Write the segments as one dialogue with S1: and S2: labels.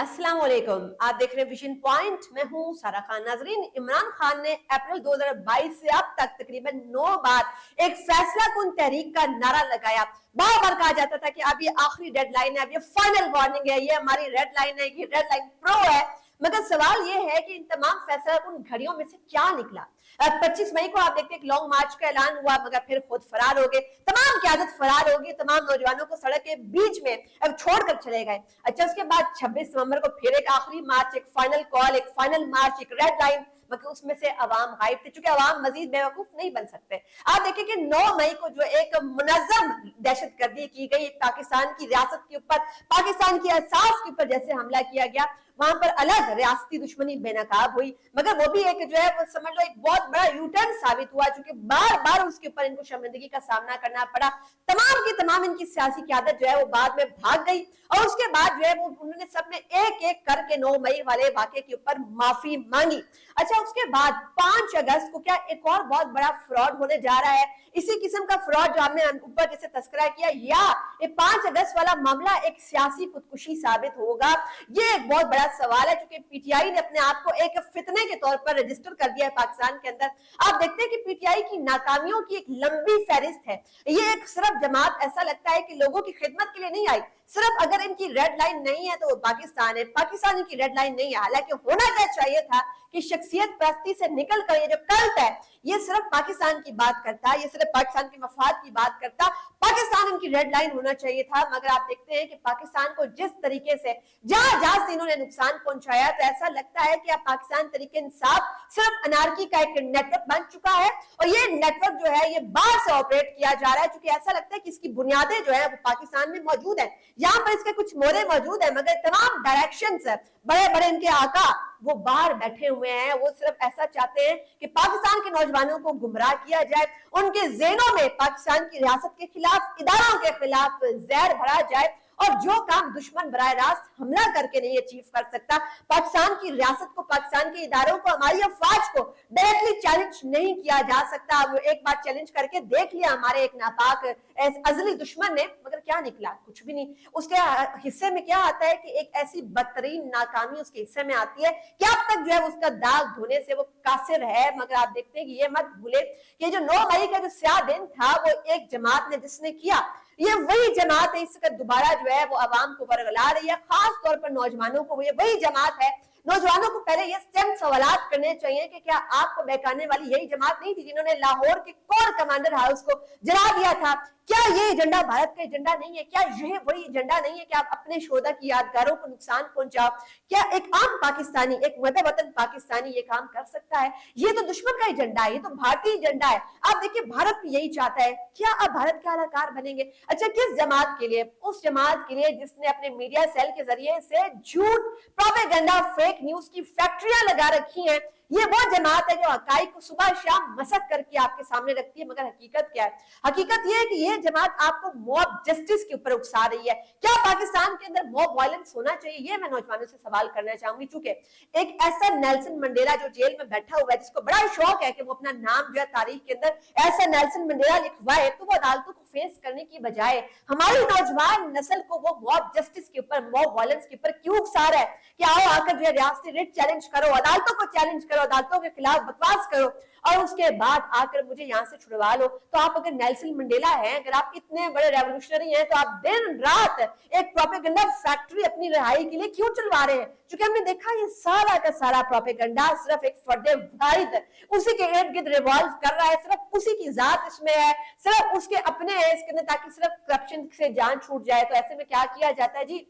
S1: अस्सलाम वालेकुम, आप देख रहे हैं विजन पॉइंट। मैं हूं सारा खान। नाजरीन, इमरान खान ने अप्रैल 2022 से अब तक तकरीबन 9 बार एक फैसला कुन तहरीक का नारा लगाया। बार बार कहा जाता था कि अब ये आखिरी डेडलाइन है, अब ये फाइनल वार्निंग है, ये हमारी रेड लाइन है, ये रेड लाइन प्रो है। मगर सवाल ये है कि इन तमाम फैसला कुन घड़ियों में से क्या निकला। 25 मई को आप देखते हैं लॉन्ग मार्च का ऐलान हुआ, मगर फिर खुद फरार हो गए, तमाम क्यादत फरार हो गई, तमाम नौजवानों को सड़क के बीच में अब छोड़कर चले गए। अच्छा, उसके बाद 26 नवंबर को फिर एक आखिरी मार्च, एक फाइनल कॉल, एक फाइनल मार्च, एक रेड लाइन, मगर उसमें से अवाम गायब थे, चूंकि अवाम मजीद बेवकूफ नहीं बन सकते। आप देखिए कि 9 मई को जो एक मुनज़्ज़म दहशतगर्दी की गई पाकिस्तान की रियासत के ऊपर, पाकिस्तान की असास के ऊपर जैसे हमला किया गया, वहां पर अलग रियासती दुश्मनी बेनकाब हुई, मगर वो भी एक जो है वो समझ लो एक बहुत बड़ा यूटर्न साबित हुआ, चूंकि बार बार उसके ऊपर इनको शर्मिंदगी का सामना करना पड़ा। तमाम की तमाम इनकी सियासी क़यादत जो है वो बाद में भाग गई, और उसके बाद जो है वो उन्होंने सबने एक एक करके 9 मई वाले वाकये के ऊपर माफी मांगी। अच्छा, उसके बाद 5 अगस्त को क्या एक और बहुत बड़ा फ्रॉड होने जा रहा है। इसी किस्म का फ्रॉड जो हमने ऊपर जैसे तस्करा किया, या ये 5 अगस्त वाला मामला एक सियासी खुदकुशी साबित होगा, ये एक बहुत बड़ा सवाल है। क्योंकि पीटीआई ने अपने आप को एक फितने के तौर पर रजिस्टर कर दिया है पाकिस्तान के अंदर। आप देखते हैं कि पीटीआई की नाकामियों की एक लंबी फहरिस्त है। ये एक सिर्फ जमात ऐसा लगता है कि लोगों की खिदमत के लिए नहीं आई, सिर्फ अगर इनकी रेड लाइन नहीं है तो वो पाकिस्तान है, पाकिस्तान इनकी रेड लाइन नहीं है। हालांकि होना क्या चाहिए था कि शख्सियत परस्ती से निकल कर ये जो कल्ट है, ये सिर्फ पाकिस्तान की बात करता, ये सिर्फ पाकिस्तान के मफाद की बात करता, पाकिस्तान इनकी रेड लाइन होना चाहिए था। मगर आप देखते हैं कि पाकिस्तान को जिस तरीके से जहां जहां से इन्होंने नुकसान पहुंचाया, तो ऐसा लगता है कि अब पाकिस्तान तरीके इंसाफ सिर्फ अनारकी का एक नेटवर्क बन चुका है, और ये नेटवर्क जो है ये बाहर से ऑपरेट किया जा रहा है, क्योंकि ऐसा लगता है कि इसकी बुनियादें जो है वो पाकिस्तान में मौजूद है, यहाँ पर इसके कुछ मोरे मौजूद है, मगर तमाम डायरेक्शंस बड़े बड़े इनके आका वो बाहर बैठे हुए हैं। वो सिर्फ ऐसा चाहते हैं कि पाकिस्तान के नौजवानों को गुमराह किया जाए, उनके ज़हनों में पाकिस्तान की रियासत के खिलाफ, इदारों के खिलाफ जहर भरा जाए, और जो काम दुश्मन बराह रास्त हमला करके नहीं अचीव कर सकता, पाकिस्तान की रियासत को, पाकिस्तान के इदारों को, हमारी अफवाज को डायरेक्टली चैलेंज नहीं किया जा सकता। वो एक बार चैलेंज करके देख लिया हमारे एक नापाक अजली दुश्मन ने, मगर क्या निकला? कुछ भी नहीं। उसके हिस्से में क्या आता है कि एक ऐसी बदतरीन नाकामी उसके हिस्से में आती है कि अब तक जो है उसका दाग धोने से वो कासिर है। मगर आप देखते हैं कि ये मत भूले कि जो 9 मई का जो स्याह दिन था, वो एक जमात ने जिसने किया, ये वही जमात है इसका दोबारा जो है वो अवाम को बरगला रही है, खास तौर पर नौजवानों को। ये वही जमात है, नौजवानों को पहले ये चंद सवालात करने चाहिए कि क्या आपको बहकाने वाली यही जमात नहीं थी जिन्होंने लाहौर के कोर कमांडर हाउस को जला दिया था? क्या ये एजेंडा भारत का एजेंडा नहीं है? क्या यह वही एजेंडा नहीं है कि आप अपने शोधा की यादगारों को नुकसान पहुंचाओ? क्या एक आम पाकिस्तानी, एक मदर वतन पाकिस्तानी ये काम कर सकता है? ये तो दुश्मन का एजेंडा है, ये तो भारतीय एजेंडा है। आप देखिए, भारत भी यही चाहता है। क्या आप भारत के अलाकार बनेंगे? अच्छा, किस जमात के लिए? उस जमात के लिए जिसने अपने मीडिया सेल के जरिए से झूठ, प्रोपेगेंडा, फेक न्यूज की फैक्ट्रियां लगा रखी हैं। ये वो जमात है जो हकाइक को सुबह शाम मसक करके आपके सामने रखती है, मगर हकीकत क्या है? हकीकत ये है कि ये जमात आपको मॉब जस्टिस के ऊपर उकसा रही है। क्या पाकिस्तान के अंदर मॉब वायलेंस होना चाहिए? ये मैं नौजवानों से सवाल करना चाहूंगी। चूंकि एक ऐसा नेल्सन मंडेला जो जेल में बैठा हुआ है, जिसको बड़ा शौक है कि वो अपना नाम जो है तारीख के अंदर ऐसा नेल्सन मंडेला लिखवाए, तो वो अदालतों को फेस करने की बजाय हमारी नौजवान नस्ल को वो मॉब जस्टिस के ऊपर, मॉब वायलेंस के ऊपर क्यों उकसा रहा है कि आओ आकर जो है रियासती रिट चैलेंज करो, अदालतों को चैलेंज करो, अदालतों के खिलाफ बकवास करो, और उसके बाद आकर मुझे यहां से छुड़वा लो। तो आप अगर नेल्सन मंडेला हैं, अगर आप इतने बड़े रेवोल्यूशनरी हैं, तो आप दिन रात एक प्रोपेगेंडा फैक्ट्री अपनी रिहाई के लिए क्यों चलवा रहे हैं? क्योंकि हमने देखा ये सारा का सारा प्रोपेगेंडा सिर्फ एक फर्दे वाहिद उसी के इर्द गिर्द रिवॉल्व कर रहा है, सिर्फ उसी की जात इसमें है, सिर्फ उसके अपने है इसके अंदर, ताकि सिर्फ करप्शन से जान छूट जाए। तो ऐसे में क्या किया जाता है जी?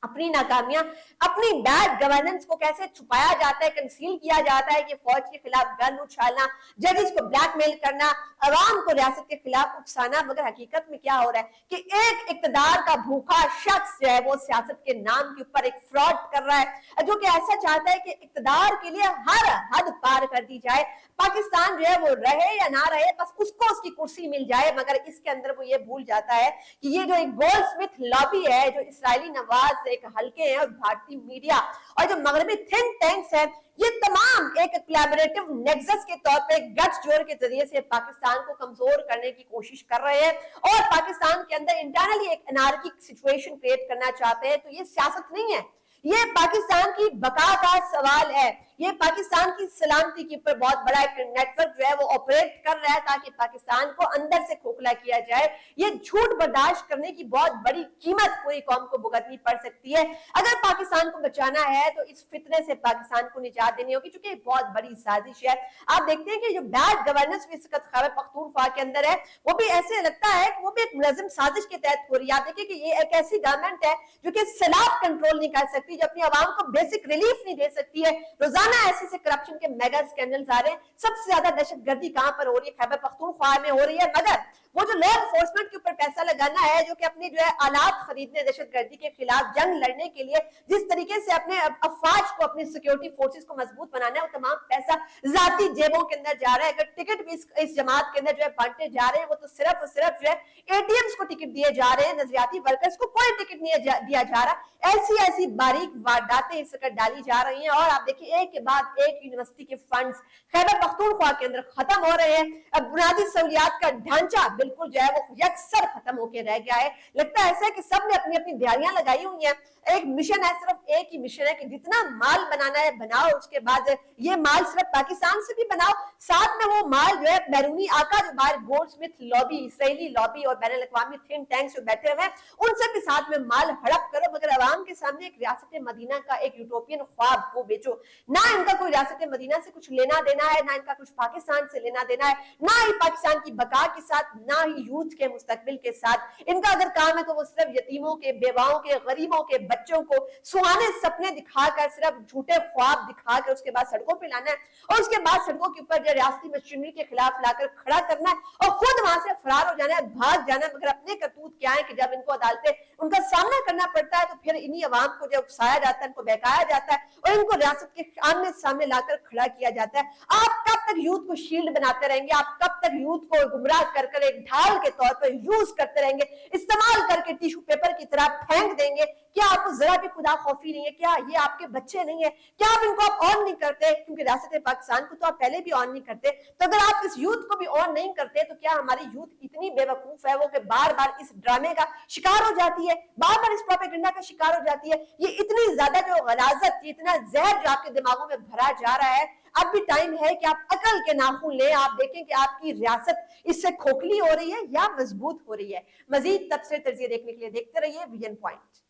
S1: अपनी नाकामियां, अपनी बैड गवर्नेंस को कैसे छुपाया जाता है, कंसील किया जाता है कि फौज के खिलाफ गन उछालना, जजेस को ब्लैकमेल करना, अवाम को रियासत के खिलाफ उकसाना। मगर हकीकत में क्या हो रहा है कि एक इक्तदार का भूखा शख्स जो है वो सियासत के नाम के ऊपर एक फ्रॉड कर रहा है, जो कि ऐसा चाहता है कि इक्तदार के लिए हर हद पार कर दी जाए, पाकिस्तान जो है वो रहे या ना रहे, बस उसको उसकी कुर्सी मिल जाए। मगर इसके अंदर वो ये भूल जाता है कि ये जो एक गोल्डस्मिथ लॉबी है, जो इसराइली नवाज एक हल्के हैं, और भारतीय मीडिया और जो मगरबी थिंक टैंक्स है, ये तमाम एक कोलैबोरेटिव नेक्सस के तौर पे गठजोड़ के जरिए से पाकिस्तान को कमजोर करने की कोशिश कर रहे हैं, और पाकिस्तान के अंदर इंटरनली एक एनार्किक सिचुएशन क्रिएट करना चाहते हैं। तो ये सियासत नहीं है, یہ پاکستان کی بقا کا سوال ہے، یہ پاکستان کی سلامتی کے اوپر بہت بڑا ایک نیٹ ورک جو ہے وہ آپریٹ کر رہا ہے تاکہ پاکستان کو اندر سے کھوکھلا کیا جائے۔ یہ جھوٹ برداشت کرنے کی بہت بڑی قیمت پوری قوم کو بھگتنی پڑ سکتی ہے۔ اگر پاکستان کو بچانا ہے تو اس فتنے سے پاکستان کو نجات دینی ہوگی، چونکہ ایک بہت بڑی سازش ہے۔ آپ دیکھتے ہیں کہ جو بیڈ گورننس اس وقت خیبر پختونخوا کے اندر ہے وہ بھی ایسے لگتا ہے کہ وہ بھی ایک منظم سازش کے تحت ہو رہی ہے۔ آپ دیکھیں کہ یہ ایک ایسی گورنمنٹ ہے جو کہ سیلاب کنٹرول نہیں کر سکتی، جو اپنی عوام کو بیسک ریلیف نہیں دے سکتی ہے۔ روزانہ ایسے سے کرپشن کے میگا اسکینڈلز آ رہے ہیں۔ سب سے زیادہ دہشت گردی کہاں پر ہو رہی ہے؟ خیبر پختونخوا میں ہو رہی ہے، مگر وہ جو لا انفورسمنٹ کے اوپر پیسہ لگانا ہے، جو کہ اپنی جو ہے آلات خریدنے دہشت گردی کے خلاف جنگ لڑنے کے لیے جس طریقے سے اپنے افواج کو اپنی سیکیورٹی فورسز کو مضبوط بنانا ہے، وہ تمام پیسہ ذاتی جیبوں کے اندر جا رہا ہے۔ اگر ٹکٹ بھی اس جماعت کے اندر جو ہے بانٹے جا رہے ہیں وہ تو صرف اور صرف جو ہے اے ٹی ایمز کو ٹکٹ دیے جا رہے ہیں، نظریاتی ورکرز کو کوئی ٹکٹ نہیں دیا جا رہا۔ ایسی باریک وارداتیں اس وقت ڈالی جا رہی ہیں، اور آپ دیکھیں ایک کے بعد ایک یونیورسٹی کے فنڈز خیبر پختونخوا کے اندر ختم ہو رہے ہیں۔ اب بنیادی سہولیات کا ڈھانچہ بالکل جو ہے وہ یکسر ختم ہو کے رہ گیا ہے۔ لگتا ہے ایسا ہے کہ سب نے اپنی اپنی دیاریاں لگائی ہوئی ہیں۔ ایک مشن ہے، صرف ایک ہی مشن ہے کہ جتنا مال بنانا ہے بناؤ، اس کے بعد یہ مال صرف پاکستان سے بھی بناؤ، ساتھ میں وہ مال جو ہے بیرونی آقا جو باہر گولڈ سمتھ لابی، اسرائیلی لابی اور بین الاقوامی تھنک ٹینکس جو بیٹھے ہوئے ہیں ان سے بھی ساتھ میں مال ہڑپ کرو، مگر عوام کے سامنے ایک ریاست مدینہ کا ایک یوٹوپین خواب وہ بیچو۔ نہ ان کا کوئی ریاست مدینہ سے کچھ لینا دینا ہے، نہ ان کا کچھ پاکستان سے لینا دینا ہے، نہ ہی پاکستان کی بقا کے ساتھ، نہ ہی یوتھ کے مستقبل کے ساتھ۔ ان کا اگر کام ہے تو وہ صرف یتیموں کے، بیواؤں کے، غریبوں کے بچوں کو سہانے سپنے دکھا کر، صرف جھوٹے خواب دکھا کر اس کے بعد سڑکوں پہ لانا ہے، اور اس کے بعد سڑکوں کے اوپر جو ریاستی مشینری کے خلاف لا کر کھڑا کرنا ہے اور خود وہاں سے فرار ہو جانا ہے، بھاگ جانا ہے۔ مگر اپنے کرتوت کیا ہے کہ جب ان کو عدالتیں ان کا سامنا کرنا پڑتا ہے تو پھر انہی عوام کو جو اکسایا جاتا ہے، ان کو بہکایا جاتا ہے اور ان کو ریاست کے آمنے سامنے لا کر کھڑا کیا جاتا ہے۔ آپ کب تک یوتھ کو شیلڈ بناتے رہیں گے؟ آپ کب تک یوتھ کو گمراہ کر کر ایک ڈھال کے طور پر یوز کرتے رہیں گے، استعمال کر کے ٹیشو پیپر کی طرح پھینک دیں گے؟ کیا آپ کو ذرا بھی خدا خوفی نہیں ہے؟ کیا یہ آپ کے بچے نہیں ہیں؟ کیا آپ ان کو آپ آن نہیں کرتے؟ کیونکہ ریاست پاکستان کو تو آپ پہلے بھی آن نہیں کرتے، تو اگر آپ اس یوتھ کو بھی آن نہیں کرتے تو کیا ہماری یوتھ اتنی بے وقوف ہے وہ کہ بار بار اس ڈرامے کا شکار ہو جاتی ہے، بار بار اس پروپیگنڈا کا شکار ہو جاتی ہے؟ یہ اتنی زیادہ جو غلاظت، یہ اتنا زہر جو آپ کے دماغوں میں بھرا جا رہا ہے، اب بھی ٹائم ہے کہ آپ عقل کے ناخن لیں۔ آپ دیکھیں کہ آپ کی ریاست اس سے کھوکھلی ہو رہی ہے یا مضبوط ہو رہی ہے۔ مزید تبصرے تجزیے دیکھنے کے لیے دیکھتے رہیے ویژن پوائنٹ۔